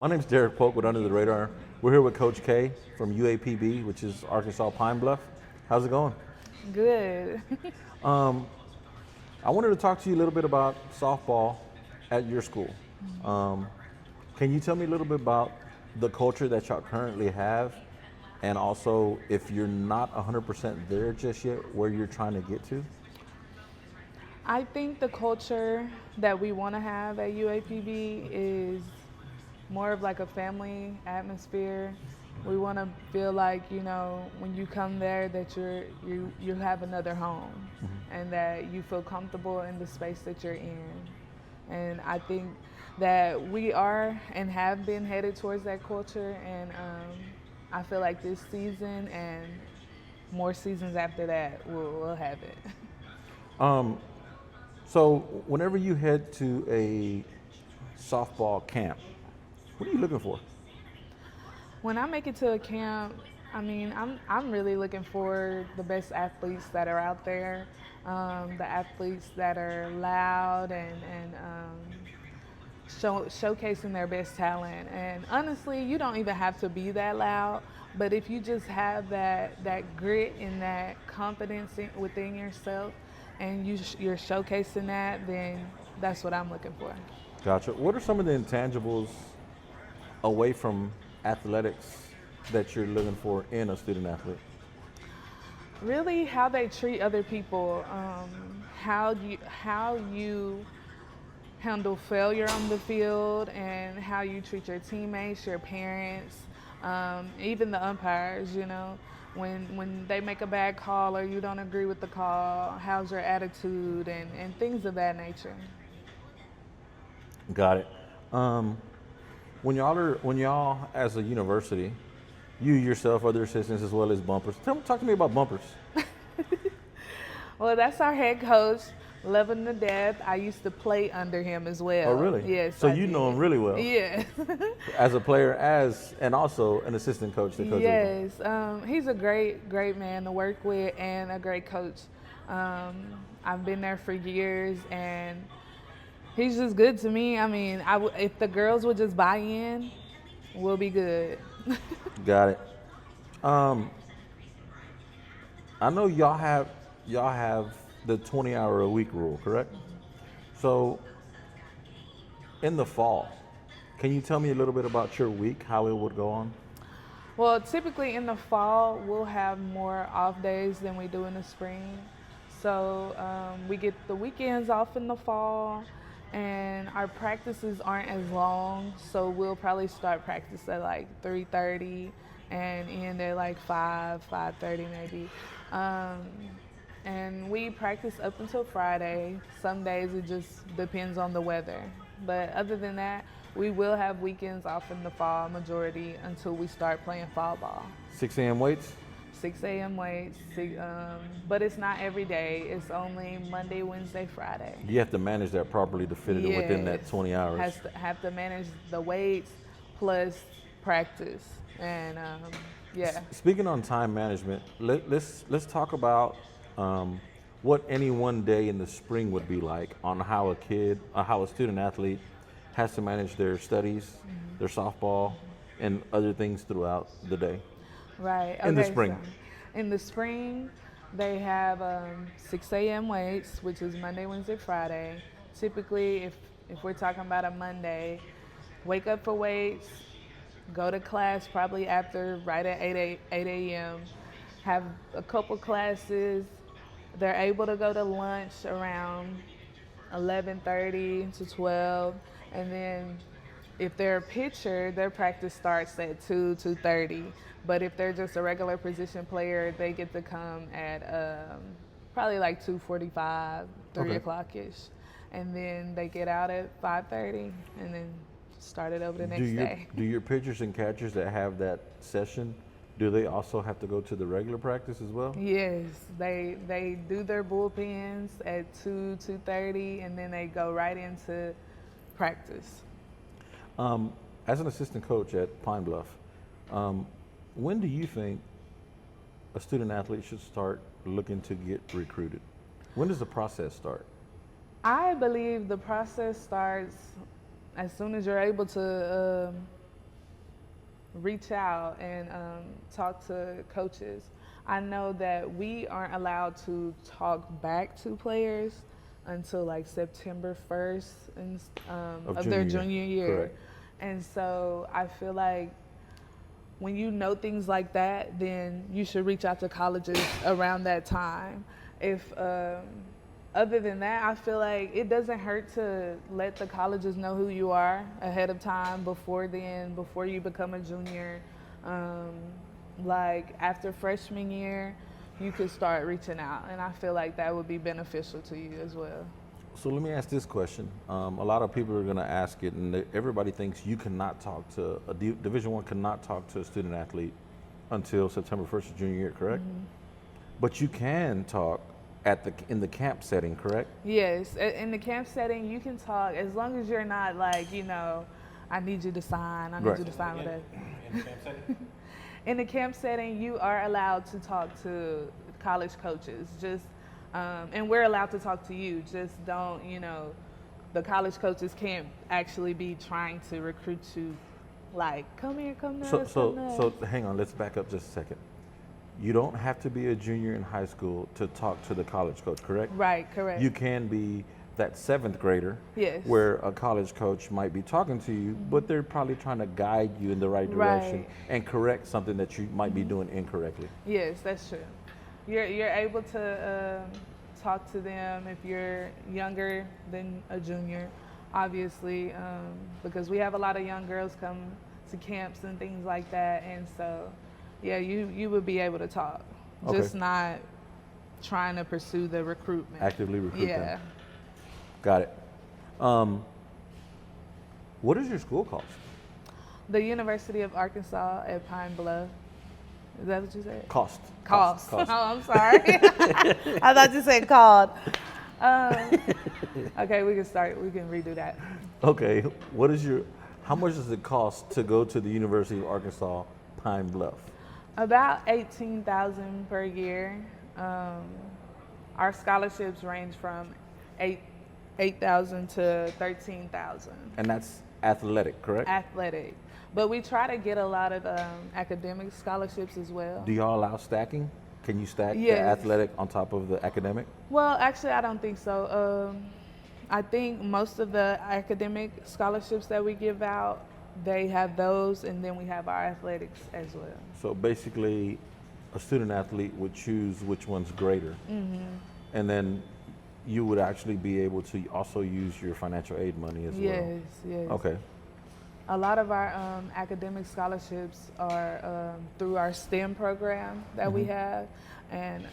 My name's Derek Polk with Under the Radar. We're here with Coach K from UAPB, which is Arkansas Pine Bluff. How's it going? Good. I wanted to talk to you a little bit about softball at your school. Can you tell me a little bit about the culture that y'all currently have, and also if you're not 100% there just yet, where you're trying to get to? I think the culture that we want to have at UAPB is more of like a family atmosphere. We want to feel like, when you come there that you have another home, and that you feel comfortable in the space that you're in. And I think that we are and have been headed towards that culture, and I feel like this season and more seasons after that we'll have it. So whenever you head to a softball camp, what are you looking for? When I make it to a camp, I'm really looking for the best athletes that are out there, the athletes that are loud and showcasing their best talent. And honestly, you don't even have to be that loud, but if you just have that grit and that confidence within yourself, and you're showcasing that, then that's what I'm looking for. Gotcha. What are some of the intangibles away from athletics that you're looking for in a student athlete? Really, how they treat other people, how you handle failure on the field, and how you treat your teammates, your parents, even the umpires. When they make a bad call or you don't agree with the call, how's your attitude, and things of that nature. Got it. When y'all as a university, you yourself, other assistants, as well as bumpers. Talk to me about bumpers. Well, that's our head coach. Love him to death. I used to play under him as well. Oh, really? Yes. So you know him really well. Yeah. As a player, and also an assistant coach to coach. Yes. He's a great man to work with and a great coach. I've been there for years, and he's just good to me. If the girls would just buy in, we'll be good. Got it. I know y'all have the 20-hour-a-week rule, correct? So in the fall, can you tell me a little bit about your week, how it would go on? Well, typically in the fall, we'll have more off days than we do in the spring. So we get the weekends off in the fall, and our practices aren't as long. So we'll probably start practice at like 3:30 and end at like 5:30 maybe. And we practice up until Friday. Some days it just depends on the weather. But other than that, we will have weekends off in the fall majority until we start playing fall ball. 6 a.m. weights? 6 a.m. weights, but it's not every day. It's only Monday, Wednesday, Friday. You have to manage that properly to fit it within that 20 hours. Have to manage the weights plus practice, and yeah. Speaking on time management, let's talk about what any one day in the spring would be like on how a student athlete has to manage their studies, their softball, and other things throughout the day. Right. In the spring. So in the spring, they have 6 a.m. weights, which is Monday, Wednesday, Friday. Typically, if we're talking about a Monday, wake up for weights, go to class probably right at 8 a.m., have a couple classes. They're able to go to lunch around 11:30 to 12, and then if they're a pitcher, their practice starts at 2:30. But if they're just a regular position player, they get to come at probably like 2:45, 3 o'clock-ish. And then they get out at 5:30 and then start it over the next day. Do your pitchers and catchers that have that session, do they also have to go to the regular practice as well? Yes, they do their bullpens at 2:30, and then they go right into practice. As an assistant coach at Pine Bluff, when do you think a student athlete should start looking to get recruited? When does the process start? I believe the process starts as soon as you're able to reach out and talk to coaches. I know that we aren't allowed to talk back to players until like September 1st of their junior year. Correct. And so I feel like when you know things like that, then you should reach out to colleges around that time. If other than that, I feel like it doesn't hurt to let the colleges know who you are ahead of time before then, before you become a junior. Like after freshman year, you could start reaching out, and I feel like that would be beneficial to you as well. So let me ask this question. A lot of people are going to ask it, and everybody thinks you cannot talk to a Division I cannot talk to a student athlete until September 1st of junior year, correct? Mm-hmm. But you can talk in the camp setting, correct? Yes, in the camp setting, you can talk as long as you're not like, I need you to sign. I need you to sign with us. In the camp setting? In the camp setting, you are allowed to talk to college coaches. And we're allowed to talk to you. Just don't, the college coaches can't actually be trying to recruit you. Like, come here, come to us. So hang on, let's back up just a second. You don't have to be a junior in high school to talk to the college coach, correct? Right, correct. You can be that seventh grader, yes, where a college coach might be talking to you, but they're probably trying to guide you in the right direction Right. and correct something that you might be doing incorrectly. Yes, that's true. You're able to talk to them if you're younger than a junior, obviously, because we have a lot of young girls come to camps and things like that, and so yeah, you would be able to talk, Okay. just not trying to pursue the recruitment. Actively recruit Yeah. them. Got it. What is your school called? The University of Arkansas at Pine Bluff. Is that what you said? Cost. Cost. Oh, I'm sorry. I thought you said called. Okay, we can redo that. Okay. How much does it cost to go to the University of Arkansas Pine Bluff? About $18,000 per year. Our scholarships range from $8,000 to $13,000. And that's athletic, correct? Athletic, but we try to get a lot of academic scholarships as well. Do y'all allow stacking? Can you stack the Yes. athletic on top of the academic? Well, actually, I don't think so. I think most of the academic scholarships that we give out, they have those, and then we have our athletics as well. So basically, a student athlete would choose which one's greater. Mm-hmm. And then you would actually be able to also use your financial aid money as well. Yes. Okay. A lot of our academic scholarships are through our STEM program that we have, and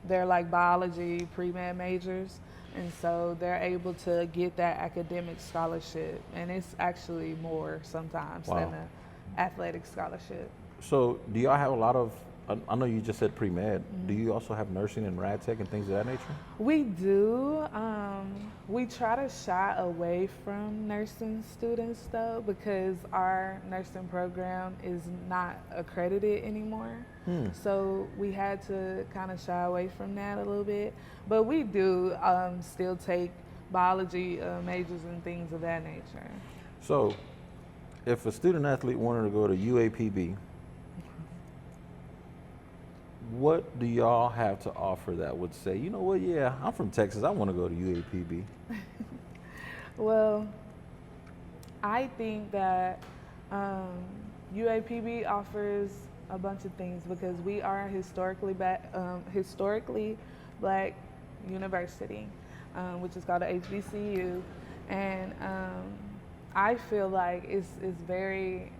they're like biology, pre-med majors, and so they're able to get that academic scholarship, and it's actually more sometimes Wow. than an athletic scholarship. So do y'all have a lot of, I know you just said pre-med, do you also have nursing and rad tech and things of that nature? We do. We try to shy away from nursing students though, because our nursing program is not accredited anymore. So we had to kind of shy away from that a little bit. But we do still take biology majors and things of that nature. So if a student athlete wanted to go to UAPB, what do y'all have to offer that would say, you know what, yeah, I'm from Texas, I want to go to UAPB? Well, I think that UAPB offers a bunch of things because we are a historically black university, which is called a HBCU, and I feel like it's very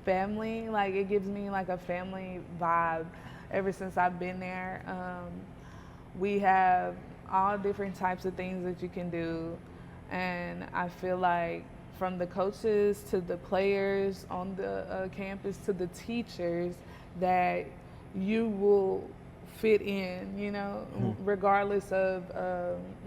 family. Like it gives me like a family vibe. Ever since I've been there, we have all different types of things that you can do, and I feel like from the coaches to the players on the campus to the teachers, that you will fit in, you know, regardless of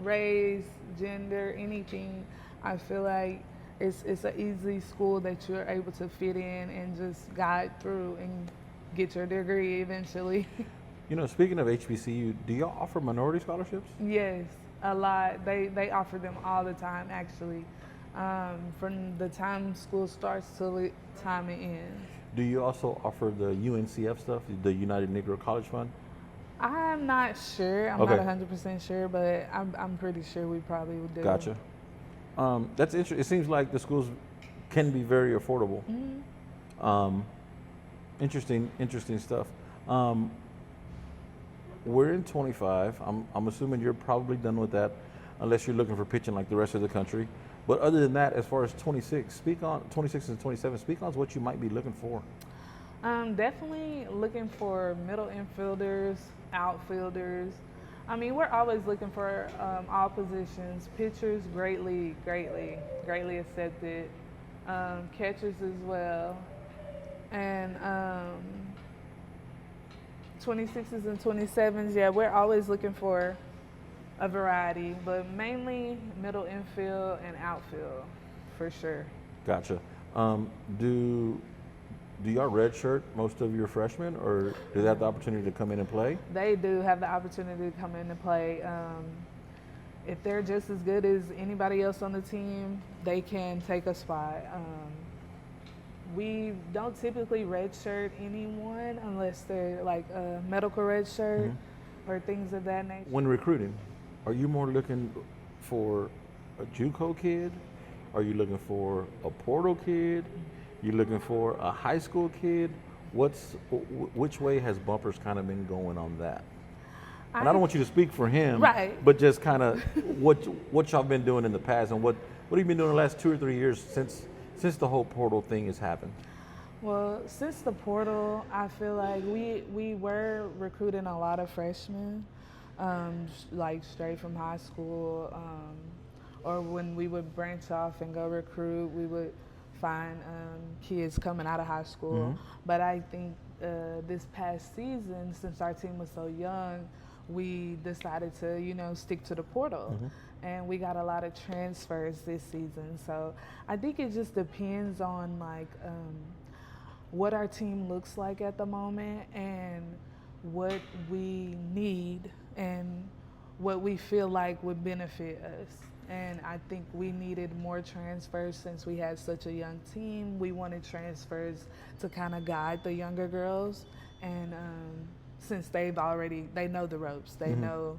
race, gender, anything. I feel like it's an easy school that you're able to fit in and just guide through and get your degree eventually. You know, speaking of HBCU, do y'all offer minority scholarships? Yes, a lot. They offer them all the time, actually. from the time school starts till the time it ends. Do you also offer the UNCF stuff, the United Negro College Fund? I'm not sure. I'm Okay. not 100% sure, but I'm pretty sure we probably would do. Gotcha. That's interesting. It seems like the schools can be very affordable. Interesting stuff. We're in 25. I'm assuming you're probably done with that, unless you're looking for pitching like the rest of the country. But other than that, as far as 26, 26 and 27, speak on what you might be looking for. Definitely looking for middle infielders, outfielders. I mean, we're always looking for all positions. Pitchers, greatly accepted. Catchers as well. And 26s and 27s, yeah, we're always looking for a variety, but mainly middle infield and outfield, for sure. Gotcha. Do y'all redshirt most of your freshmen, or do they have the opportunity to come in and play? They do have the opportunity to come in and play. If they're just as good as anybody else on the team, they can take a spot. We don't typically redshirt anyone unless they're like a medical redshirt or things of that nature. When recruiting, are you more looking for a JUCO kid? Are you looking for a portal kid? You looking for a high school kid? Which way has Bumpers kind of been going on that? And I don't want you to speak for him, right? But just kind of what y'all been doing in the past, and what have you been doing the last 2 or 3 years since the whole portal thing has happened? Well, since the portal, I feel like we were recruiting a lot of freshmen, like straight from high school, or when we would branch off and go recruit, we would find kids coming out of high school. But I think this past season, since our team was so young, we decided to, stick to the portal. And we got a lot of transfers this season. So I think it just depends on what our team looks like at the moment and what we need and what we feel like would benefit us. And I think we needed more transfers since we had such a young team. We wanted transfers to kind of guide the younger girls. And since they know the ropes, they know,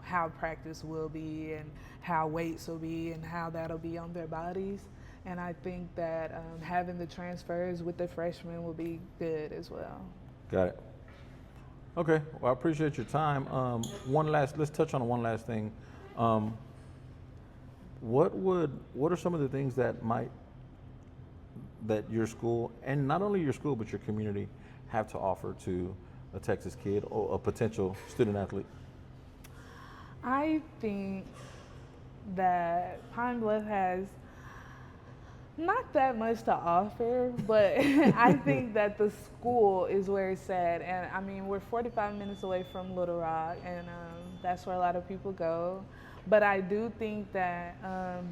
how practice will be and how weights will be and how that'll be on their bodies. And I think that having the transfers with the freshmen will be good as well. Got it. Okay, well, I appreciate your time. Let's touch on one last thing. What are some of the things that your school, and not only your school, but your community, have to offer to a Texas kid or a potential student athlete? I think that Pine Bluff has not that much to offer, but I think that the school is where it's at. And I mean, we're 45 minutes away from Little Rock, and that's where a lot of people go. But I do think that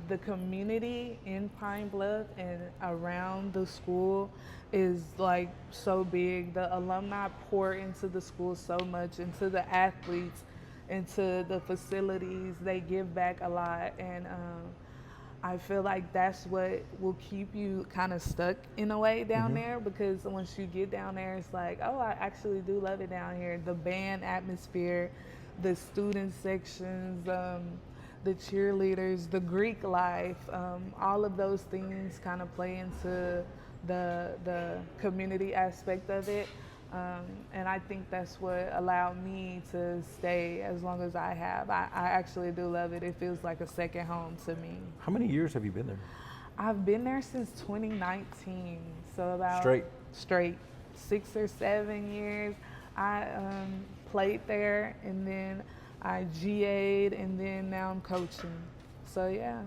the community in Pine Bluff and around the school is like so big. The alumni pour into the school so much, into the athletes, into the facilities. They give back a lot, and I feel like that's what will keep you kind of stuck in a way down there, because once you get down there, it's like, oh, I actually do love it down here. The band atmosphere, the student sections, the cheerleaders, the Greek life, all of those things kind of play into the community aspect of it. And I think that's what allowed me to stay as long as I have. I actually do love it. It feels like a second home to me. How many years have you been there? I've been there since 2019, so about straight 6 or 7 years. I played there, and then I GA'd, and then now I'm coaching. So yeah.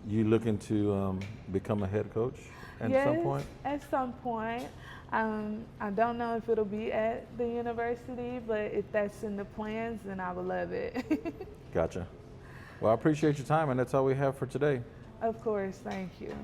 You looking to become a head coach at some point? Yes, at some point. I don't know if it'll be at the university, but if that's in the plans, then I would love it. Gotcha. Well, I appreciate your time, and that's all we have for today. Of course, thank you.